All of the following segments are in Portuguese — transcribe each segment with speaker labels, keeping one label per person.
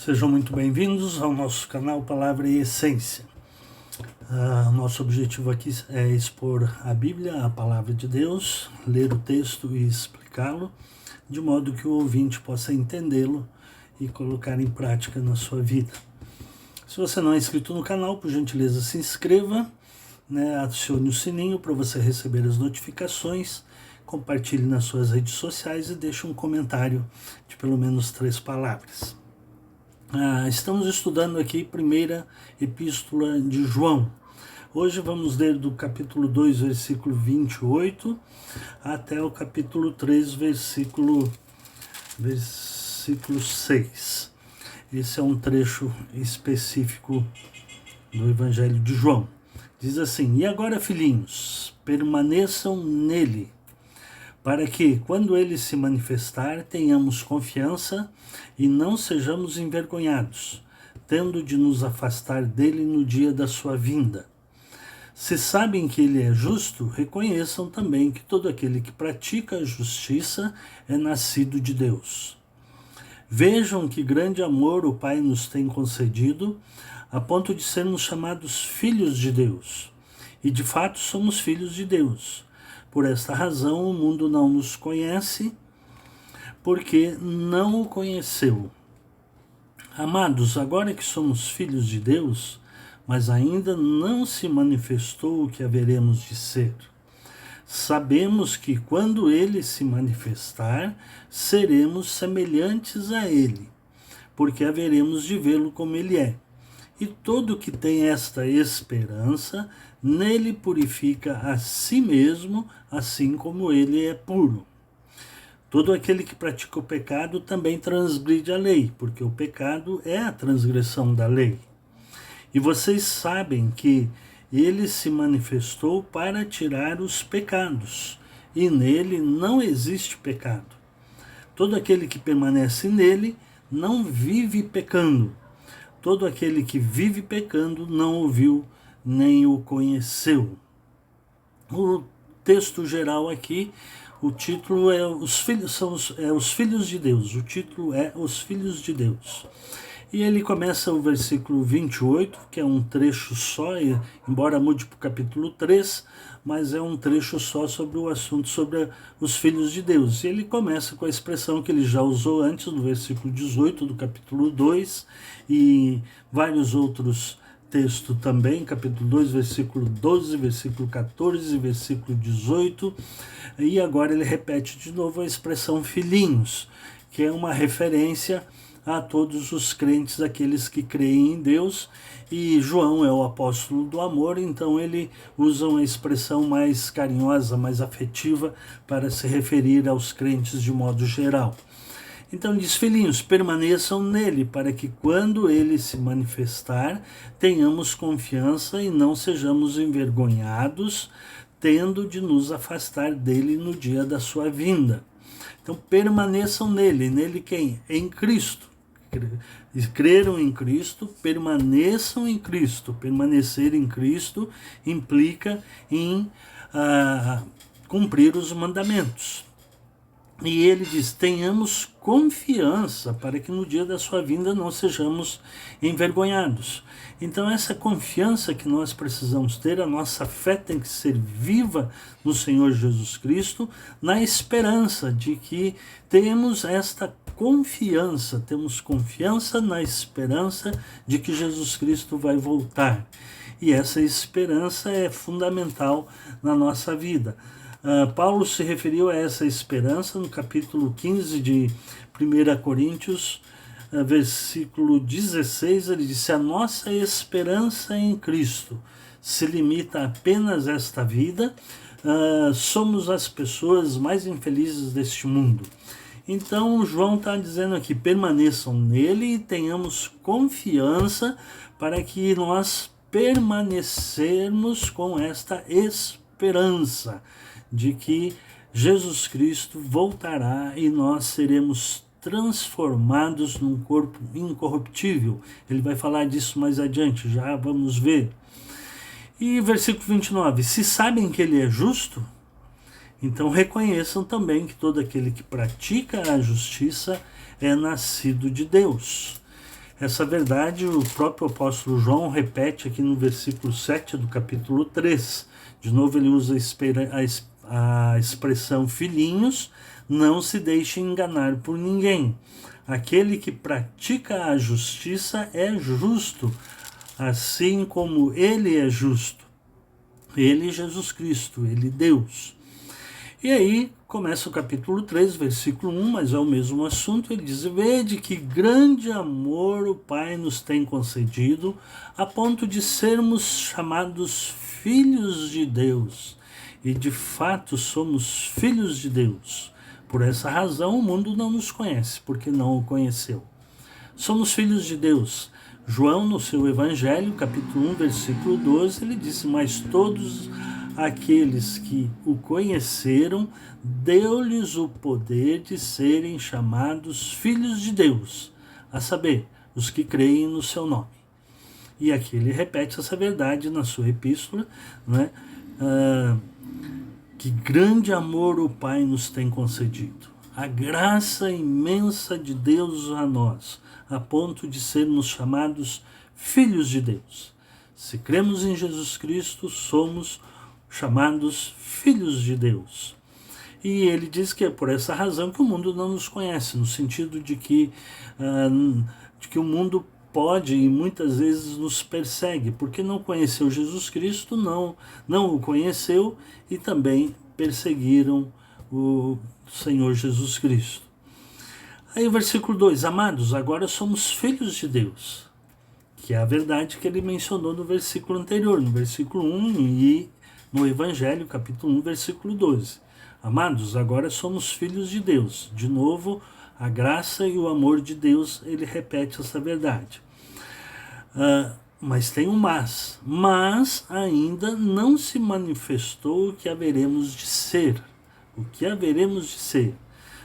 Speaker 1: Sejam muito bem-vindos ao nosso canal Palavra e Essência. Nosso objetivo aqui é expor a Bíblia, a Palavra de Deus, ler o texto e explicá-lo, de modo que o ouvinte possa entendê-lo e colocar em prática na sua vida. Se você não é inscrito no canal, por gentileza se inscreva, adicione o sininho para você receber as notificações, compartilhe nas suas redes sociais e deixe um comentário de pelo menos 3 palavras. Estamos estudando aqui a primeira epístola de João. Hoje vamos ler do capítulo 2, versículo 28, até o capítulo 3, versículo 6. Esse é um trecho específico do Evangelho de João. Diz assim: E agora, filhinhos, permaneçam nele, para que, quando ele se manifestar, tenhamos confiança e não sejamos envergonhados, tendo de nos afastar dele no dia da sua vinda. Se sabem que ele é justo, reconheçam também que todo aquele que pratica a justiça é nascido de Deus. Vejam que grande amor o Pai nos tem concedido, a ponto de sermos chamados filhos de Deus. E de fato somos filhos de Deus. Por esta razão o mundo não nos conhece, porque não o conheceu. Amados, agora que somos filhos de Deus, mas ainda não se manifestou o que haveremos de ser. Sabemos que quando ele se manifestar, seremos semelhantes a ele, porque haveremos de vê-lo como ele é. E todo que tem esta esperança, nele purifica a si mesmo, assim como ele é puro. Todo aquele que pratica o pecado também transgride a lei, porque o pecado é a transgressão da lei. E vocês sabem que ele se manifestou para tirar os pecados, e nele não existe pecado. Todo aquele que permanece nele não vive pecando. Todo aquele que vive pecando não o viu nem o conheceu. O texto geral aqui, o título é Os Filhos de Deus. O título é Os Filhos de Deus. E ele começa o versículo 28, que é um trecho só, embora mude para o capítulo 3, mas é um trecho só sobre o assunto sobre os filhos de Deus. E ele começa com a expressão que ele já usou antes, no versículo 18 do capítulo 2, e vários outros textos também, capítulo 2, versículo 12, versículo 14, versículo 18, e agora ele repete de novo a expressão filhinhos, que é uma referência a todos os crentes, aqueles que creem em Deus, e João é o apóstolo do amor, então ele usa uma expressão mais carinhosa, mais afetiva, para se referir aos crentes de modo geral. Então diz: filhinhos, permaneçam nele, para que quando ele se manifestar, tenhamos confiança e não sejamos envergonhados, tendo de nos afastar dele no dia da sua vinda. Então permaneçam nele. Nele quem? Em Cristo. Creram em Cristo, permaneçam em Cristo. Permanecer em Cristo implica em cumprir os mandamentos. E ele diz: tenhamos confiança para que no dia da sua vinda não sejamos envergonhados. Então essa confiança que nós precisamos ter, a nossa fé tem que ser viva no Senhor Jesus Cristo, na esperança de que temos esta confiança, temos confiança na esperança de que Jesus Cristo vai voltar. E essa esperança é fundamental na nossa vida. Paulo se referiu a essa esperança no capítulo 15 de 1 Coríntios, versículo 16, ele disse: a nossa esperança em Cristo se limita apenas a esta vida, somos as pessoas mais infelizes deste mundo. Então João está dizendo aqui: permaneçam nele e tenhamos confiança para que nós permanecermos com esta esperança de que Jesus Cristo voltará e nós seremos transformados num corpo incorruptível. Ele vai falar disso mais adiante, já vamos ver. E versículo 29, se sabem que ele é justo, então reconheçam também que todo aquele que pratica a justiça é nascido de Deus. Essa verdade o próprio apóstolo João repete aqui no versículo 7 do capítulo 3. De novo ele usa a expressão filhinhos, não se deixem enganar por ninguém. Aquele que pratica a justiça é justo, assim como ele é justo. Ele, Jesus Cristo, ele, Deus. E aí começa o capítulo 3, versículo 1, mas é o mesmo assunto. Ele diz: vede que grande amor o Pai nos tem concedido, a ponto de sermos chamados filhos de Deus. E de fato somos filhos de Deus. Por essa razão o mundo não nos conhece, porque não o conheceu. Somos filhos de Deus. João, no seu Evangelho, capítulo 1, versículo 12, ele disse: mas todos aqueles que o conheceram, deu-lhes o poder de serem chamados filhos de Deus, a saber, os que creem no seu nome. E aqui ele repete essa verdade na sua epístola, né? Que grande amor o Pai nos tem concedido. A graça imensa de Deus a nós, a ponto de sermos chamados filhos de Deus. Se cremos em Jesus Cristo, somos chamados filhos de Deus. E ele diz que é por essa razão que o mundo não nos conhece, no sentido de que o mundo pode e muitas vezes nos persegue, porque não conheceu Jesus Cristo, não o conheceu e também perseguiram o Senhor Jesus Cristo. Aí o versículo 2, amados, agora somos filhos de Deus, que é a verdade que ele mencionou no versículo anterior, no versículo 1 e no Evangelho, capítulo 1, versículo 12. Amados, agora somos filhos de Deus. De novo, a graça e o amor de Deus, ele repete essa verdade. Mas tem um mas ainda não se manifestou o que haveremos de ser. O que haveremos de ser.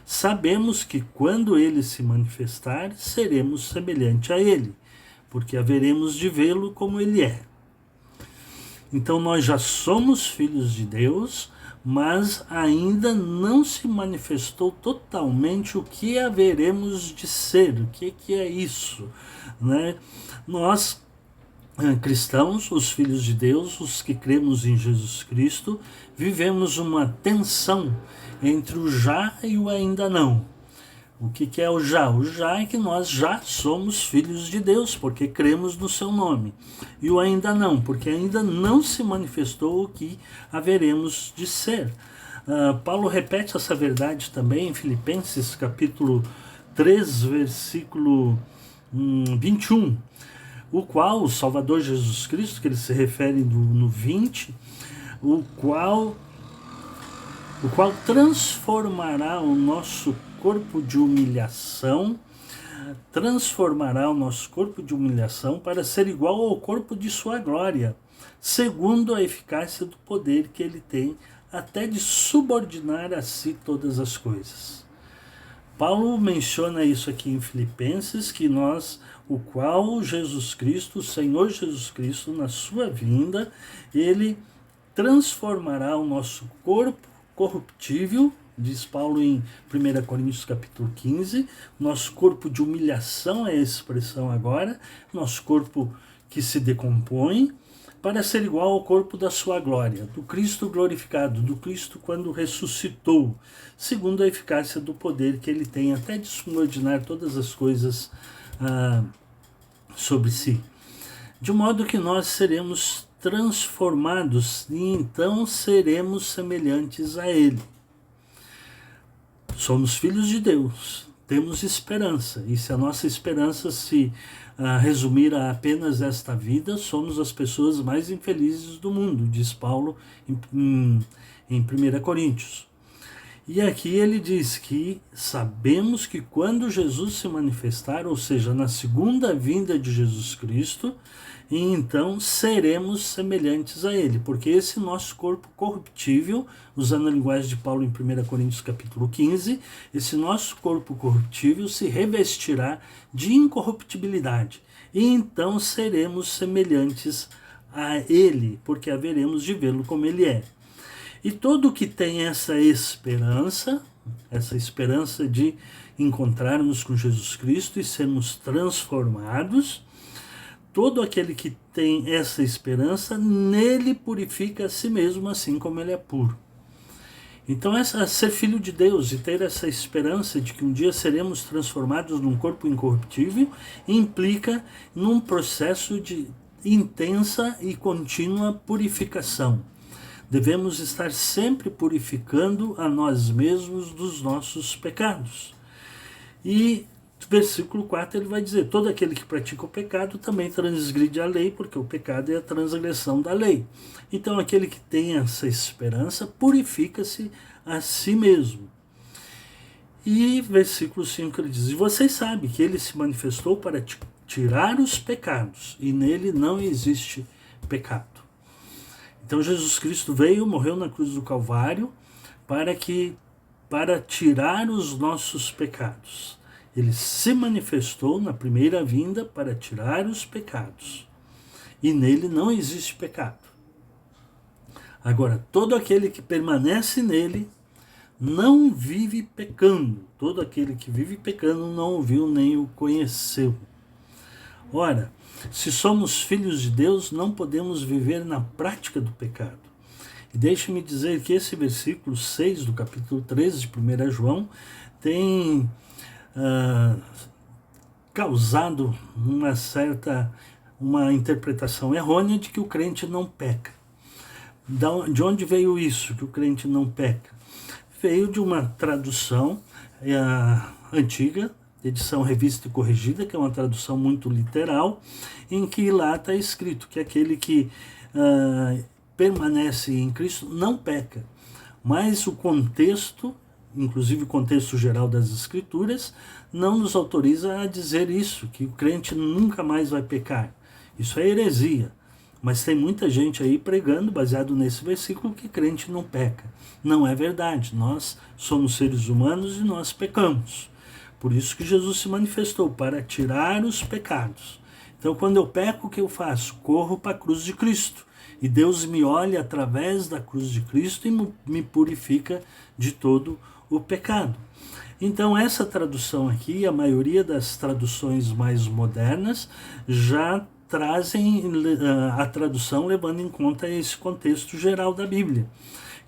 Speaker 1: Sabemos que quando ele se manifestar, seremos semelhante a ele, porque haveremos de vê-lo como ele é. Então nós já somos filhos de Deus, mas ainda não se manifestou totalmente o que haveremos de ser. O que é isso? Né? Nós, cristãos, os filhos de Deus, os que cremos em Jesus Cristo, vivemos uma tensão entre o já e o ainda não. O que é o já? O já é que nós já somos filhos de Deus, porque cremos no seu nome. E o ainda não, porque ainda não se manifestou o que haveremos de ser. Paulo repete essa verdade também em Filipenses capítulo 3, versículo 21, o qual o Salvador Jesus Cristo, que ele se refere no 20, o qual transformará o nosso corpo de humilhação, para ser igual ao corpo de sua glória, segundo a eficácia do poder que ele tem, até de subordinar a si todas as coisas. Paulo menciona isso aqui em Filipenses, que o qual Jesus Cristo, o Senhor Jesus Cristo, na sua vinda, ele transformará o nosso corpo corruptível, diz Paulo em 1 Coríntios capítulo 15, nosso corpo de humilhação é a expressão agora, nosso corpo que se decompõe, para ser igual ao corpo da sua glória, do Cristo glorificado, do Cristo quando ressuscitou, segundo a eficácia do poder que ele tem, até de subordinar todas as coisas sobre si. De modo que nós seremos transformados e então seremos semelhantes a ele. Somos filhos de Deus, temos esperança, e se a nossa esperança se resumir a apenas esta vida, somos as pessoas mais infelizes do mundo, diz Paulo em 1 Coríntios. E aqui ele diz que sabemos que quando Jesus se manifestar, ou seja, na segunda vinda de Jesus Cristo, e então seremos semelhantes a ele, porque esse nosso corpo corruptível, usando a linguagem de Paulo em 1 Coríntios capítulo 15, esse nosso corpo corruptível se revestirá de incorruptibilidade, e então seremos semelhantes a ele, porque haveremos de vê-lo como ele é. E todo que tem essa esperança de encontrarmos com Jesus Cristo e sermos transformados, todo aquele que tem essa esperança, nele purifica a si mesmo, assim como ele é puro. Então, ser filho de Deus e ter essa esperança de que um dia seremos transformados num corpo incorruptível, implica num processo de intensa e contínua purificação. Devemos estar sempre purificando a nós mesmos dos nossos pecados. E versículo 4 ele vai dizer: todo aquele que pratica o pecado também transgride a lei, porque o pecado é a transgressão da lei. Então aquele que tem essa esperança purifica-se a si mesmo. E versículo 5 ele diz: e vocês sabem que ele se manifestou para tirar os pecados, e nele não existe pecado. Então Jesus Cristo veio, morreu na cruz do Calvário para tirar os nossos pecados. Ele se manifestou na primeira vinda para tirar os pecados. E nele não existe pecado. Agora, todo aquele que permanece nele não vive pecando. Todo aquele que vive pecando não o viu nem o conheceu. Ora, se somos filhos de Deus, não podemos viver na prática do pecado. E deixe-me dizer que esse versículo 6 do capítulo 13 de 1 João tem causado uma interpretação errônea de que o crente não peca. De onde veio isso, que o crente não peca? Veio de uma tradução antiga, edição revista e corrigida, que é uma tradução muito literal, em que lá está escrito que aquele que permanece em Cristo não peca. Mas o contexto, inclusive o contexto geral das Escrituras, não nos autoriza a dizer isso, que o crente nunca mais vai pecar. Isso é heresia. Mas tem muita gente aí pregando, baseado nesse versículo, que crente não peca. Não é verdade. Nós somos seres humanos e nós pecamos. Por isso que Jesus se manifestou, para tirar os pecados. Então, quando eu peco, o que eu faço? Corro para a cruz de Cristo. E Deus me olha através da cruz de Cristo e me purifica de todo o pecado. Então, essa tradução aqui, a maioria das traduções mais modernas, já trazem a tradução levando em conta esse contexto geral da Bíblia.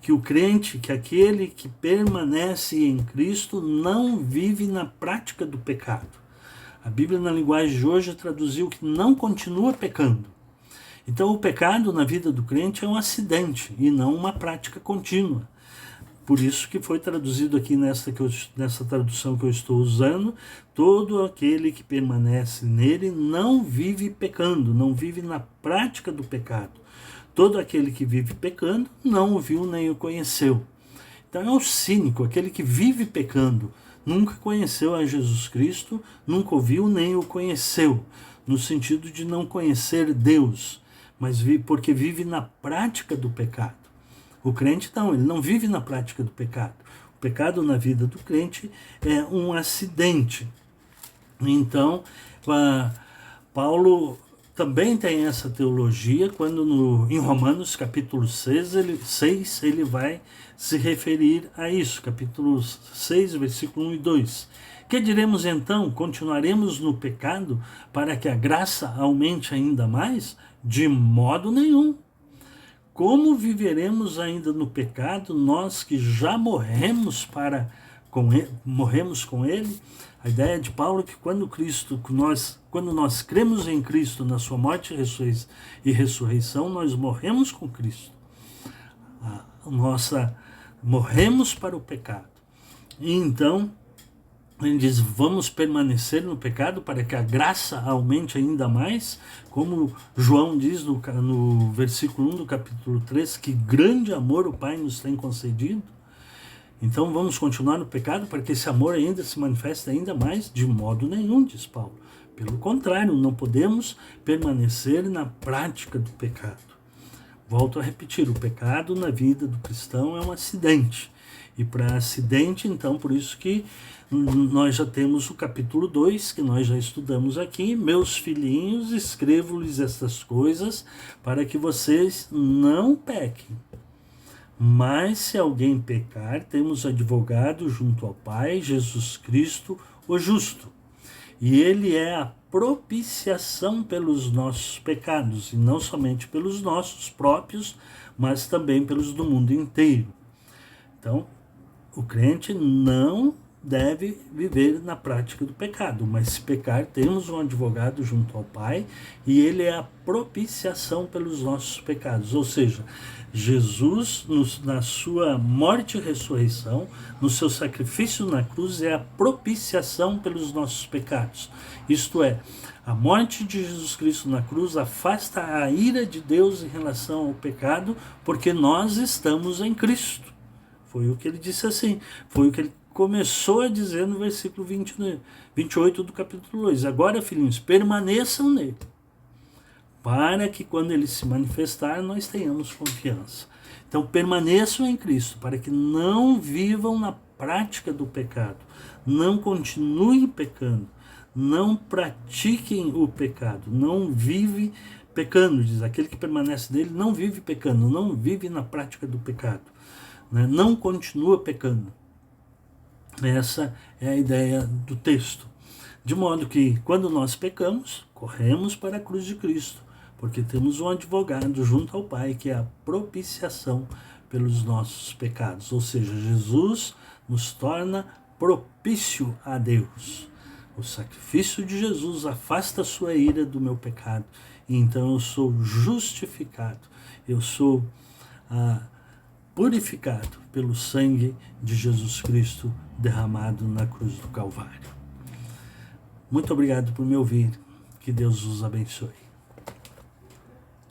Speaker 1: Que o crente, que aquele que permanece em Cristo, não vive na prática do pecado. A Bíblia, na linguagem de hoje, traduziu que não continua pecando. Então, o pecado na vida do crente é um acidente e não uma prática contínua. Por isso que foi traduzido aqui nessa tradução que eu estou usando: todo aquele que permanece nele não vive pecando, não vive na prática do pecado. Todo aquele que vive pecando não o viu nem o conheceu. Então é o cínico, aquele que vive pecando, nunca conheceu a Jesus Cristo, nunca o viu nem o conheceu, no sentido de não conhecer Deus, mas porque vive na prática do pecado. O crente não, ele não vive na prática do pecado. O pecado na vida do crente é um acidente. Então, Paulo também tem essa teologia quando em Romanos capítulo 6 ele vai se referir a isso, capítulo 6, versículo 1 e 2. Que diremos então? Continuaremos no pecado para que a graça aumente ainda mais? De modo nenhum. Como viveremos ainda no pecado, nós que já morremos com ele? A ideia de Paulo é que quando nós cremos em Cristo, na sua morte e ressurreição, nós morremos com Cristo. Morremos para o pecado. E então, ele diz: vamos permanecer no pecado para que a graça aumente ainda mais, como João diz no versículo 1 do capítulo 3, que grande amor o Pai nos tem concedido. Então vamos continuar no pecado para que esse amor ainda se manifeste ainda mais? De modo nenhum, diz Paulo. Pelo contrário, não podemos permanecer na prática do pecado. Volto a repetir, o pecado na vida do cristão é um acidente. E para acidente, então, por isso que nós já temos o capítulo 2, que nós já estudamos aqui. Meus filhinhos, escrevo-lhes estas coisas para que vocês não pequem. Mas se alguém pecar, temos advogado junto ao Pai, Jesus Cristo, o justo. E ele é a propiciação pelos nossos pecados, e não somente pelos nossos próprios, mas também pelos do mundo inteiro. Então, o crente não deve viver na prática do pecado, mas se pecar, temos um advogado junto ao Pai, e ele é a propiciação pelos nossos pecados, ou seja, Jesus, na sua morte e ressurreição, no seu sacrifício na cruz, é a propiciação pelos nossos pecados. Isto é, a morte de Jesus Cristo na cruz afasta a ira de Deus em relação ao pecado, porque nós estamos em Cristo. Foi o que ele disse assim, foi o que ele começou a dizer no versículo 28 do capítulo 2. Agora, filhinhos, permaneçam nele, para que quando ele se manifestar, nós tenhamos confiança. Então, permaneçam em Cristo, para que não vivam na prática do pecado, não continuem pecando, não pratiquem o pecado, não vive pecando, diz, aquele que permanece nele não vive pecando, não vive na prática do pecado, né? Não continua pecando. Essa é a ideia do texto. De modo que, quando nós pecamos, corremos para a cruz de Cristo, porque temos um advogado junto ao Pai, que é a propiciação pelos nossos pecados. Ou seja, Jesus nos torna propício a Deus. O sacrifício de Jesus afasta a sua ira do meu pecado. E então eu sou justificado. Eu sou purificado pelo sangue de Jesus Cristo derramado na cruz do Calvário. Muito obrigado por me ouvir. Que Deus os abençoe.